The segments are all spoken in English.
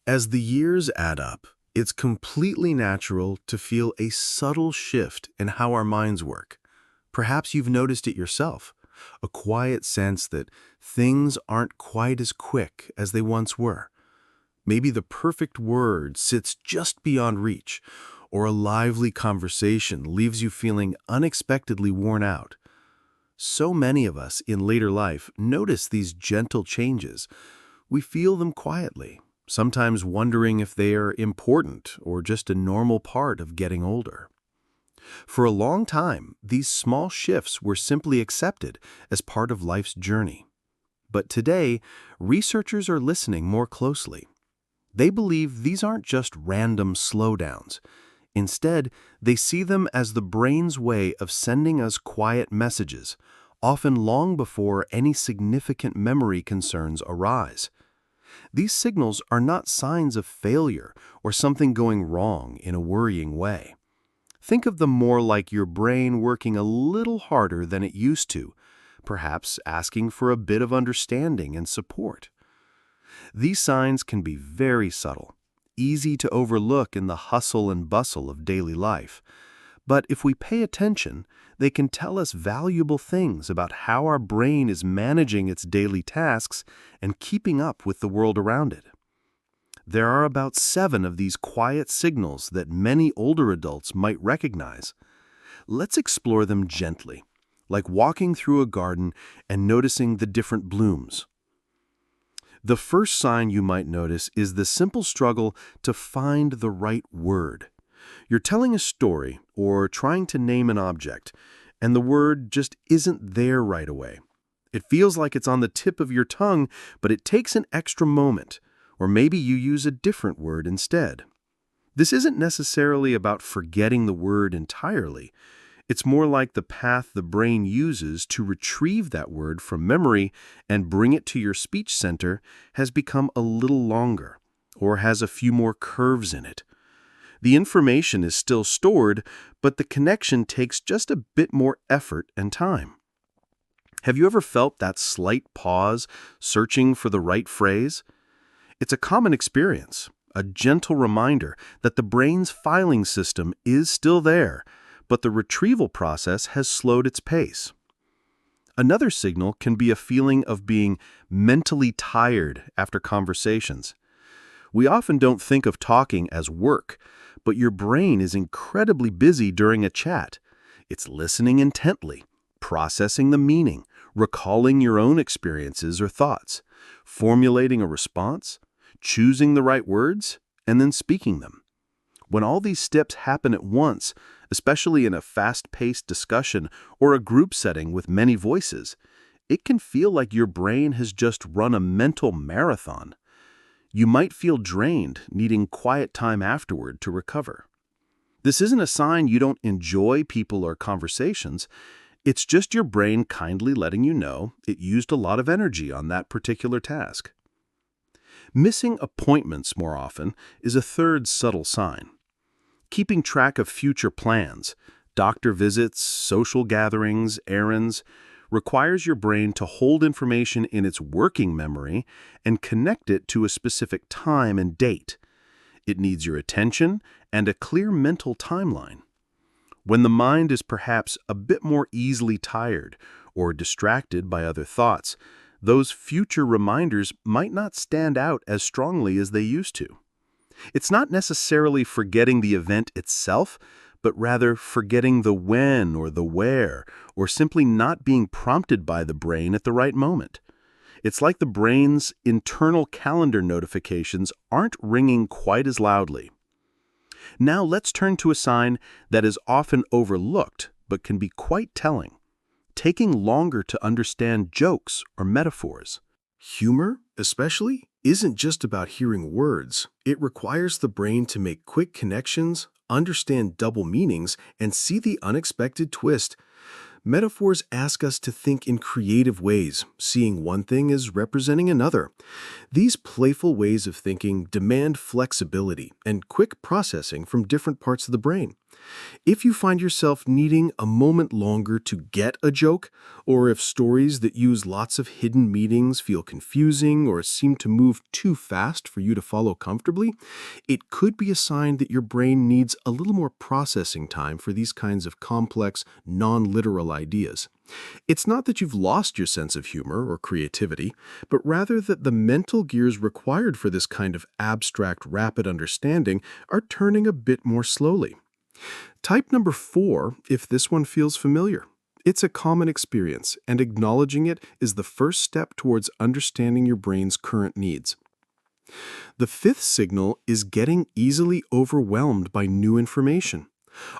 As the years add up, it's completely natural to feel a subtle shift in how our minds work. Perhaps you've noticed it yourself, a quiet sense that things aren't quite as quick as they once were. Maybe the perfect word sits just beyond reach, or a lively conversation leaves you feeling unexpectedly worn out. So many of us in later life notice these gentle changes. We feel them quietly, sometimes wondering if they are important or just a normal part of getting older. For a long time, these small shifts were simply accepted as part of life's journey. But today, researchers are listening more closely. They believe these aren't just random slowdowns. Instead, they see them as the brain's way of sending us quiet messages, often long before any significant memory concerns arise. These signals are not signs of failure or something going wrong in a worrying way. Think of them more like your brain working a little harder than it used to, perhaps asking for a bit of understanding and support. These signs can be very subtle, easy to overlook in the hustle and bustle of daily life. But if we pay attention, they can tell us valuable things about how our brain is managing its daily tasks and keeping up with the world around it. There are about 7 of these quiet signals that many older adults might recognize. Let's explore them gently, like walking through a garden and noticing the different blooms. The first sign you might notice is the simple struggle to find the right word. You're telling a story or trying to name an object, and the word just isn't there right away. It feels like it's on the tip of your tongue, but it takes an extra moment, or maybe you use a different word instead. This isn't necessarily about forgetting the word entirely. It's more like the path the brain uses to retrieve that word from memory and bring it to your speech center has become a little longer, or has a few more curves in it. The information is still stored, but the connection takes just a bit more effort and time. Have you ever felt that slight pause, searching for the right phrase? It's a common experience, a gentle reminder that the brain's filing system is still there, but the retrieval process has slowed its pace. Another signal can be a feeling of being mentally tired after conversations. We often don't think of talking as work, but your brain is incredibly busy during a chat. It's listening intently, processing the meaning, recalling your own experiences or thoughts, formulating a response, choosing the right words, and then speaking them. When all these steps happen at once, especially in a fast-paced discussion or a group setting with many voices, it can feel like your brain has just run a mental marathon. You might feel drained, needing quiet time afterward to recover. This isn't a sign you don't enjoy people or conversations. It's just your brain kindly letting you know it used a lot of energy on that particular task. Missing appointments more often is a third subtle sign. Keeping track of future plans, doctor visits, social gatherings, errands, requires your brain to hold information in its working memory and connect it to a specific time and date. It needs your attention and a clear mental timeline. When the mind is perhaps a bit more easily tired or distracted by other thoughts, those future reminders might not stand out as strongly as they used to. It's not necessarily forgetting the event itself, but rather forgetting the when or the where, or simply not being prompted by the brain at the right moment. It's like the brain's internal calendar notifications aren't ringing quite as loudly. Now let's turn to a sign that is often overlooked, but can be quite telling. Taking longer to understand jokes or metaphors. Humor, especially, isn't just about hearing words. It requires the brain to make quick connections, understand double meanings, and see the unexpected twist. Metaphors ask us to think in creative ways, seeing one thing as representing another. These playful ways of thinking demand flexibility and quick processing from different parts of the brain. If you find yourself needing a moment longer to get a joke, or if stories that use lots of hidden meanings feel confusing or seem to move too fast for you to follow comfortably, it could be a sign that your brain needs a little more processing time for these kinds of complex, non-literal ideas. It's not that you've lost your sense of humor or creativity, but rather that the mental gears required for this kind of abstract, rapid understanding are turning a bit more slowly. Type number 4, if this one feels familiar. It's a common experience, and acknowledging it is the first step towards understanding your brain's current needs. The fifth signal is getting easily overwhelmed by new information.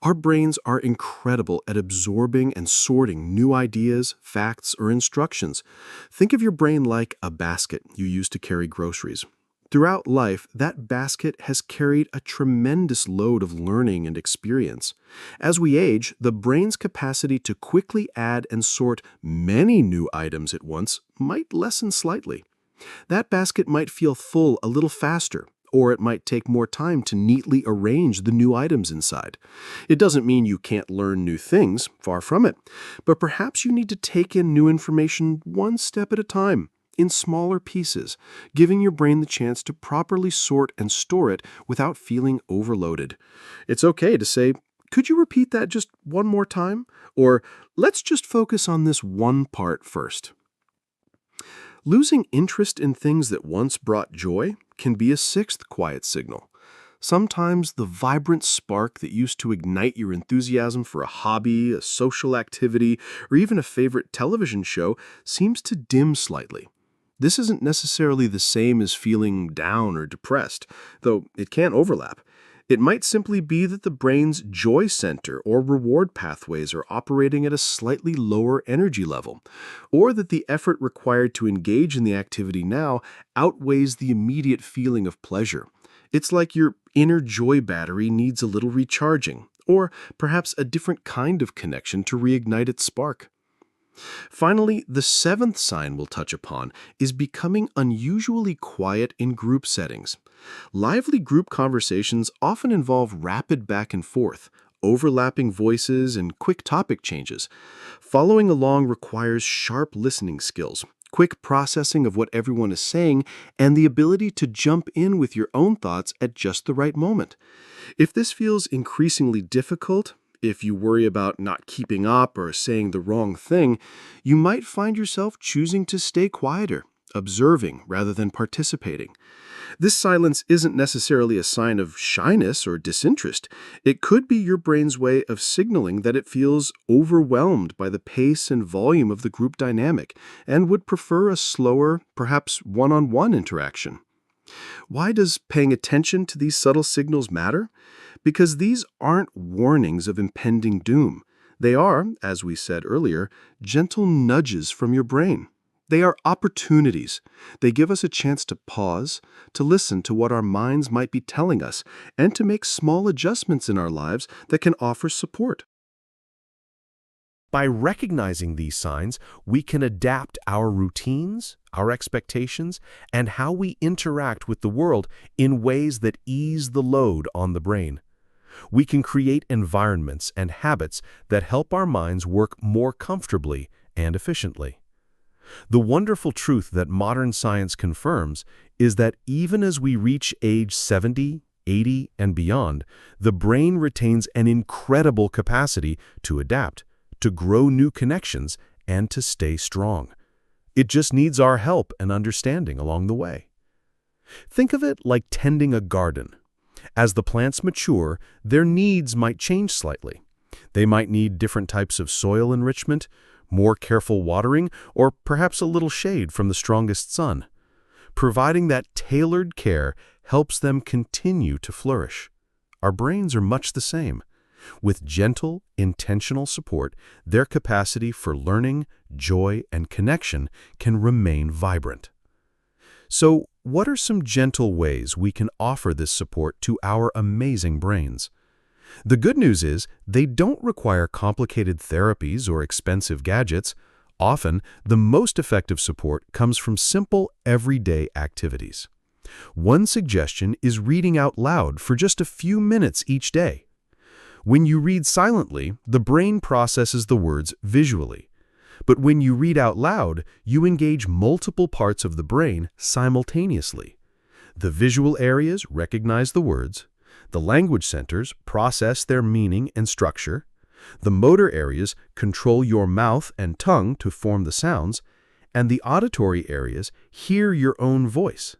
Our brains are incredible at absorbing and sorting new ideas, facts, or instructions. Think of your brain like a basket you use to carry groceries. Throughout life, that basket has carried a tremendous load of learning and experience. As we age, the brain's capacity to quickly add and sort many new items at once might lessen slightly. That basket might feel full a little faster, or it might take more time to neatly arrange the new items inside. It doesn't mean you can't learn new things, far from it, but perhaps you need to take in new information one step at a time, in smaller pieces, giving your brain the chance to properly sort and store it without feeling overloaded. It's okay to say, "Could you repeat that just one more time?" Or, "Let's just focus on this one part first." Losing interest in things that once brought joy can be a sixth quiet signal. Sometimes the vibrant spark that used to ignite your enthusiasm for a hobby, a social activity, or even a favorite television show seems to dim slightly. This isn't necessarily the same as feeling down or depressed, though it can overlap. It might simply be that the brain's joy center or reward pathways are operating at a slightly lower energy level, or that the effort required to engage in the activity now outweighs the immediate feeling of pleasure. It's like your inner joy battery needs a little recharging, or perhaps a different kind of connection to reignite its spark. Finally, the seventh sign we'll touch upon is becoming unusually quiet in group settings. Lively group conversations often involve rapid back and forth, overlapping voices, and quick topic changes. Following along requires sharp listening skills, quick processing of what everyone is saying, and the ability to jump in with your own thoughts at just the right moment. If this feels increasingly difficult, if you worry about not keeping up or saying the wrong thing, you might find yourself choosing to stay quieter, observing rather than participating. This silence isn't necessarily a sign of shyness or disinterest. It could be your brain's way of signaling that it feels overwhelmed by the pace and volume of the group dynamic and would prefer a slower, perhaps one-on-one interaction. Why does paying attention to these subtle signals matter? Because these aren't warnings of impending doom. They are, as we said earlier, gentle nudges from your brain. They are opportunities. They give us a chance to pause, to listen to what our minds might be telling us, and to make small adjustments in our lives that can offer support. By recognizing these signs, we can adapt our routines, our expectations, and how we interact with the world in ways that ease the load on the brain. We can create environments and habits that help our minds work more comfortably and efficiently. The wonderful truth that modern science confirms is that even as we reach age 70, 80, and beyond, the brain retains an incredible capacity to adapt, to grow new connections, and to stay strong. It just needs our help and understanding along the way. Think of it like tending a garden. As the plants mature, their needs might change slightly. They might need different types of soil enrichment, more careful watering, or perhaps a little shade from the strongest sun. Providing that tailored care helps them continue to flourish. Our brains are much the same. With gentle, intentional support, their capacity for learning, joy, and connection can remain vibrant. So, what are some gentle ways we can offer this support to our amazing brains? The good news is they don't require complicated therapies or expensive gadgets. Often, the most effective support comes from simple, everyday activities. One suggestion is reading out loud for just a few minutes each day. When you read silently, the brain processes the words visually. But when you read out loud, you engage multiple parts of the brain simultaneously. The visual areas recognize the words, the language centers process their meaning and structure, the motor areas control your mouth and tongue to form the sounds, and the auditory areas hear your own voice.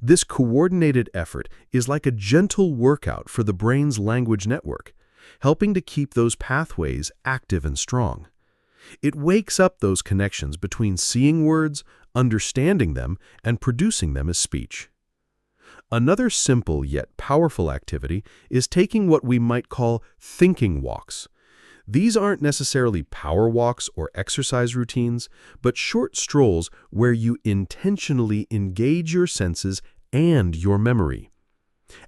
This coordinated effort is like a gentle workout for the brain's language network, helping to keep those pathways active and strong. It wakes up those connections between seeing words, understanding them, and producing them as speech. Another simple yet powerful activity is taking what we might call thinking walks. These aren't necessarily power walks or exercise routines, but short strolls where you intentionally engage your senses and your memory.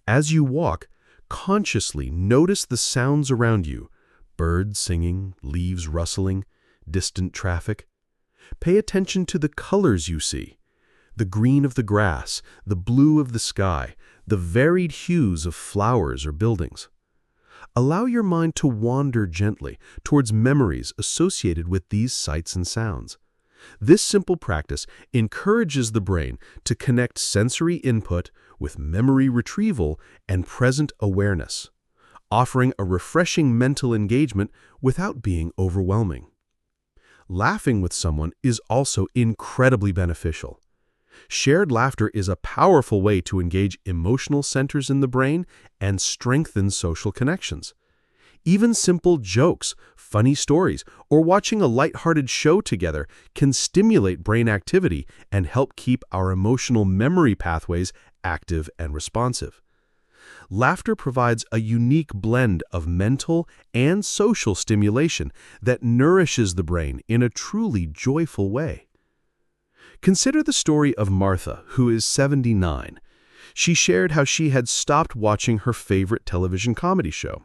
As you walk, consciously notice the sounds around you: birds singing, leaves rustling, distant traffic. Pay attention to the colors you see: the green of the grass, the blue of the sky, the varied hues of flowers or buildings. Allow your mind to wander gently towards memories associated with these sights and sounds. This simple practice encourages the brain to connect sensory input with memory retrieval and present awareness, offering a refreshing mental engagement without being overwhelming. Laughing with someone is also incredibly beneficial. Shared laughter is a powerful way to engage emotional centers in the brain and strengthen social connections. Even simple jokes, funny stories, or watching a lighthearted show together can stimulate brain activity and help keep our emotional memory pathways active and responsive. Laughter provides a unique blend of mental and social stimulation that nourishes the brain in a truly joyful way. Consider the story of Martha, who is 79. She shared how she had stopped watching her favorite television comedy show.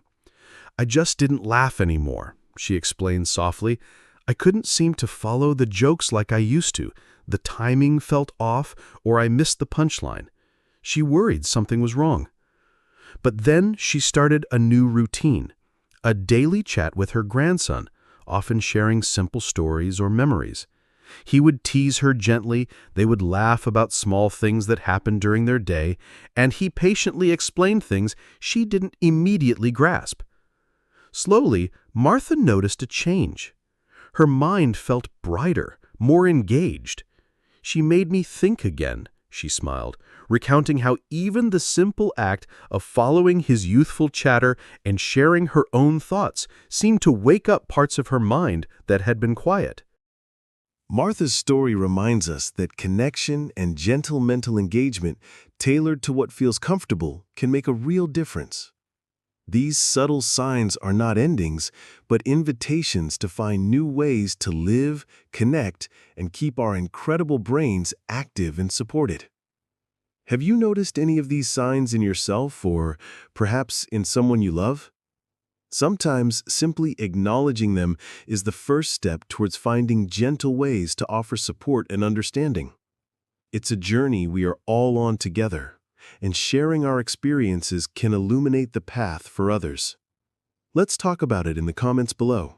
"I just didn't laugh anymore," she explained softly. "I couldn't seem to follow the jokes like I used to. The timing felt off, or I missed the punchline." She worried something was wrong. But then she started a new routine, a daily chat with her grandson, often sharing simple stories or memories. He would tease her gently, they would laugh about small things that happened during their day, and he patiently explained things she didn't immediately grasp. Slowly, Martha noticed a change. Her mind felt brighter, more engaged. "She made me think again," she smiled, recounting how even the simple act of following his youthful chatter and sharing her own thoughts seemed to wake up parts of her mind that had been quiet. Martha's story reminds us that connection and gentle mental engagement tailored to what feels comfortable can make a real difference. These subtle signs are not endings, but invitations to find new ways to live, connect, and keep our incredible brains active and supported. Have you noticed any of these signs in yourself or perhaps in someone you love? Sometimes simply acknowledging them is the first step towards finding gentle ways to offer support and understanding. It's a journey we are all on together, and sharing our experiences can illuminate the path for others. Let's talk about it in the comments below.